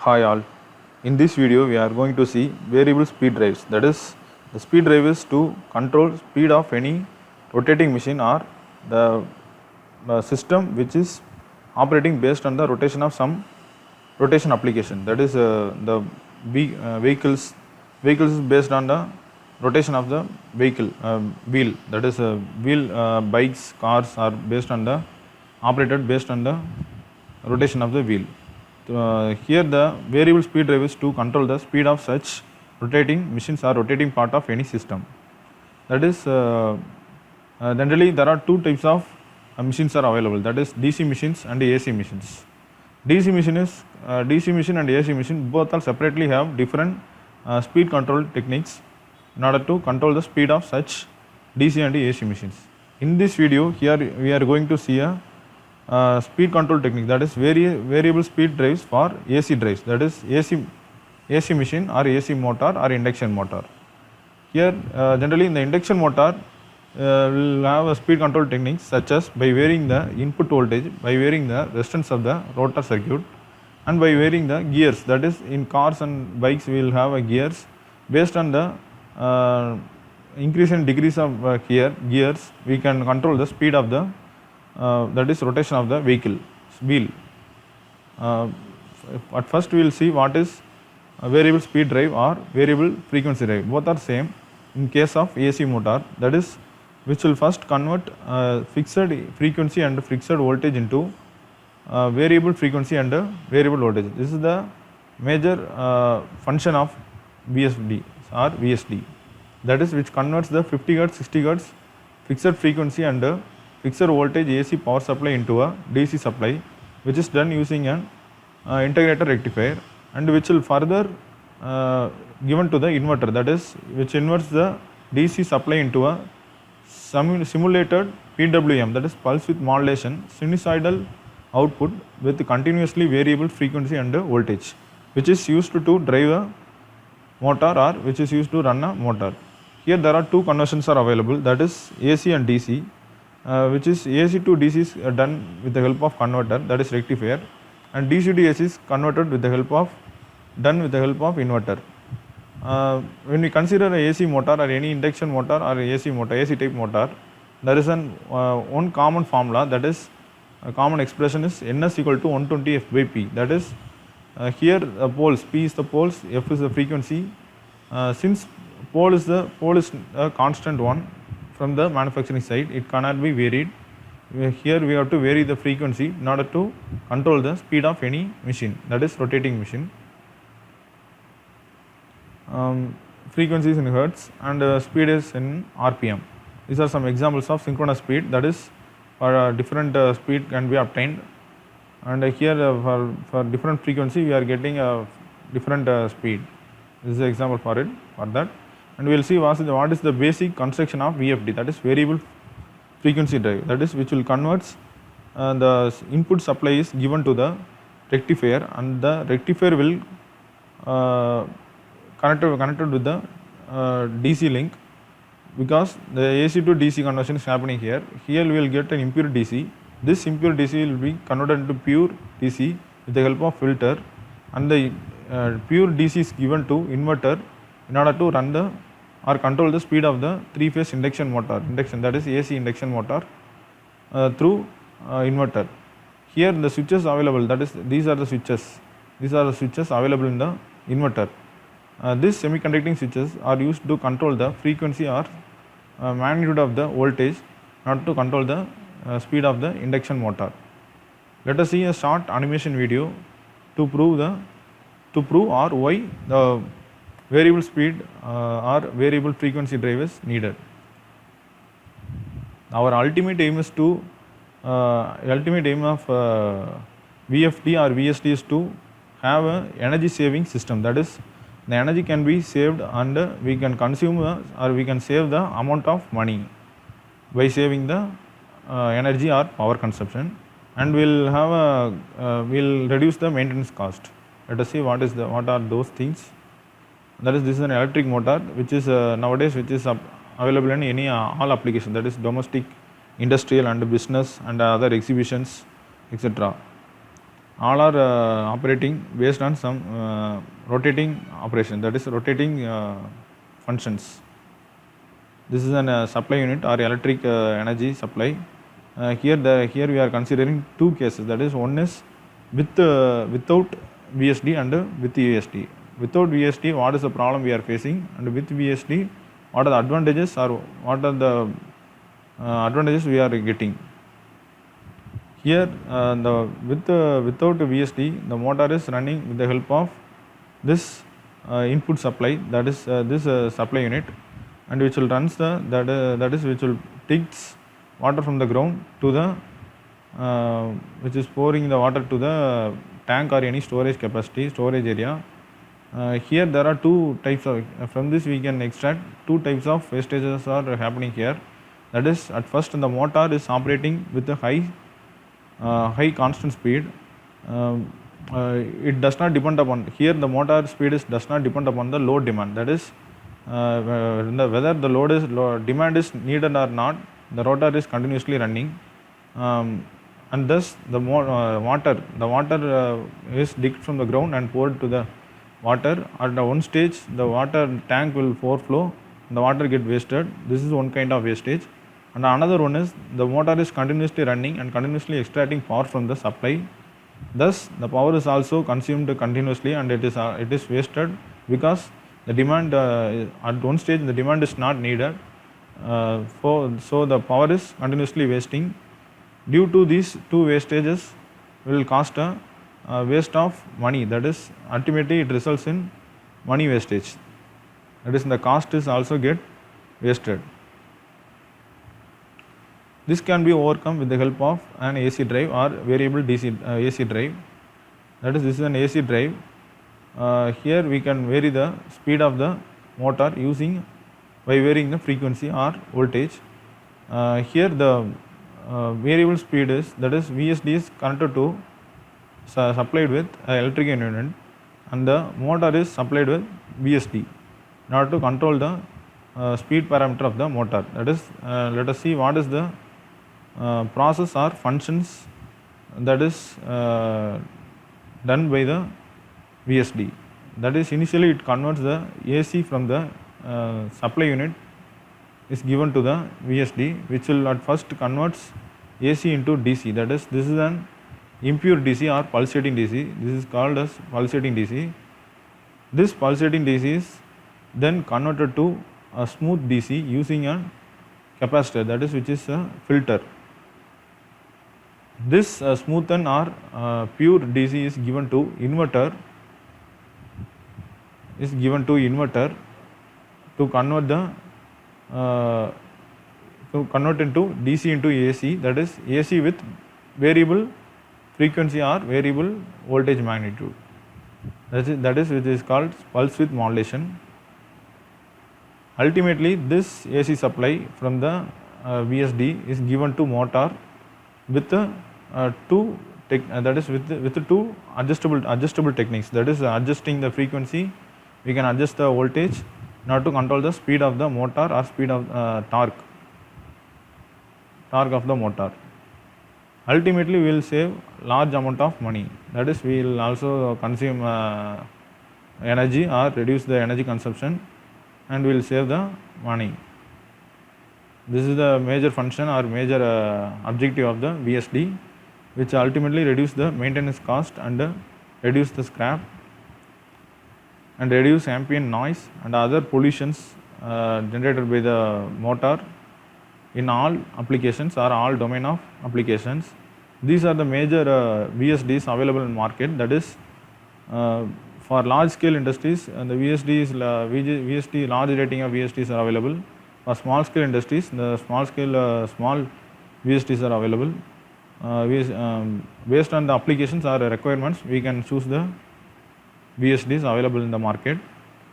Hi all. In this video we are going to see variable speed drives. That is, the speed drive is to control speed of any rotating machine or the system which is operating based on the rotation of some rotation application. That is the vehicles is based on the rotation of the vehicle wheel. That is wheel bikes, cars are based on the operated based on the rotation of the wheel. Here the variable speed drive is to control the speed of such rotating machines or rotating part of any system. That is generally there are two types of machines are available, that is DC machines and AC machines. DC machine and AC machine both are separately have different speed control techniques in order to control the speed of such DC and AC machines. In this video here we are going to see a speed control technique, that is variable speed drives for AC drives, that is AC machine or AC motor or induction motor. Here generally in the induction motor will have a speed control techniques such as by varying the input voltage, by varying the resistance of the rotor circuit, and by varying the gears. That is, in cars and bikes we will have a gears based on the increase in degrees of gears we can control the speed of the that is rotation of the vehicle wheel. At first we will see what is a variable speed drive or variable frequency drive. Both are same in case of AC motor, that is which will first convert fixed frequency and fixed voltage into variable frequency and variable voltage. This is the major function of VFD or VSD, that is which converts the 50 Hz 60 Hz fixed frequency and fixed voltage AC power supply into a DC supply, which is done using an integrator rectifier, and which will further given to the inverter, that is which inverts the DC supply into a simulated PWM, that is pulse width modulation sinusoidal output with continuously variable frequency and voltage, which is used to drive a motor or which is used to run a motor. Here there are two conversions are available, that is AC and DC. Which is AC to DC is done with the help of converter, that is rectifier, and DC to AC is converted with the help of inverter. When we consider a AC motor or any induction motor or AC motor, AC type motor, there is one common formula, that is a common expression is Ns equal to 120 F by P. That is here the poles, P is the poles, F is the frequency. Since pole is a constant one from the manufacturing side, it cannot be varied. Here we have to vary the frequency in order to control the speed of any machine, that is rotating machine. Frequency is in hertz and speed is in RPM. These are some examples of synchronous speed, that is for different speed can be obtained, and here for different frequency we are getting a different speed. This is an example for that. And we will see what is the basic construction of VFD, that is variable frequency drive, that is which will converts the input supply is given to the rectifier, and the rectifier will connected with the DC link, because the AC to DC conversion is happening here. Here we will get an impure DC. This impure DC will be converted into pure DC with the help of filter, and the pure DC is given to inverter in order to run the or control the speed of the three-phase induction motor, that is AC induction motor through inverter. Here the switches available, that is these are the switches available in the inverter. These semiconducting switches are used to control the frequency or magnitude of the voltage, not to control the speed of the induction motor. Let us see a short animation video to prove or why the variable speed or variable frequency drive is needed. Our ultimate aim of VFD or VSD is to have an energy saving system, that is the energy can be saved and we can consume or we can save the amount of money by saving the energy or power consumption, and we'll reduce the maintenance cost. Let us see what are those things. That is, this is an electric motor which is nowadays which is available in any all application, that is domestic, industrial and business and other exhibitions, etc. all are operating based on some rotating operation, that is rotating functions. This is an supply unit or electric energy supply. Here we are considering two cases, that is one is without VSD and with VSD. Without VSD, what is the problem we are facing, and with VSD, what are the advantages or what are the advantages we are getting. Here without VSD, the motor is running with the help of this input supply, that is this supply unit, and which will runs that is which will takes water from the ground to the which is pouring the water to the tank or any storage area. Here there are two types of, from this we can extract two types of wastages are happening here. That is, at first the motor is operating with a high constant speed. It does not depend upon, here the motor speed does not depend upon the load demand, that is whether the demand is needed or not, the rotor is continuously running, and thus the water is digged from the ground and poured to the water. At the one stage the water tank will overflow, the water get wasted. This is one kind of wastage. And another one is the motor is continuously running and continuously extracting power from the supply. Thus the power is also consumed continuously and it is wasted because the demand at one stage the demand is not needed, so the power is continuously wasting. Due to these two wastages will cost a waste of money, that is ultimately it results in money wastage, that is the cost is also get wasted. This can be overcome with the help of an AC drive or variable AC drive. That is, this is an AC drive. Here we can vary the speed of the motor by varying the frequency or voltage. Here the variable speed is, that is VSD is connected to supplied with electric unit, and the motor is supplied with VSD in order to control the speed parameter of the motor. That is, let us see what is the process or functions that is done by the VSD. That is, initially it converts the AC from the supply unit is given to the VSD, which will at first converts AC into DC. That is, this is an impure DC or pulsating DC. This is called as pulsating DC. This pulsating DC is then converted to a smooth DC using a capacitor, that is, which is a filter. This smoothen or pure DC is given to inverter. To convert into DC into AC, that is AC with variable frequency or variable voltage magnitude. That is which is called pulse width modulation. Ultimately, this AC supply from the VSD is given to motor with two adjustable techniques. That is, adjusting the frequency, we can adjust the voltage in order to control the speed of the motor or speed of torque of the motor. Ultimately, we will save large amount of money. That is, we will also consume energy or reduce the energy consumption, and we will save the money. This is the major function or major objective of the VSD, which ultimately reduce the maintenance cost and reduce the scrap and reduce ambient noise and other pollutions generated by the motor in all applications or all domain of applications. These are the major VSDs available in market. That is, for large scale industries, the VSD large rating of VSDs are available. For small scale industries, the small VSDs are available. Based on the applications or requirements, we can choose the VSDs available in the market.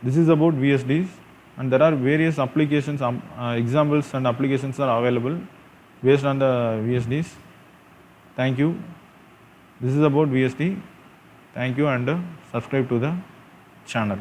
This is about VSDs, and there are various applications, examples and applications are available based on the VSDs. Thank you. This is about VSD. Thank you, and subscribe to the channel.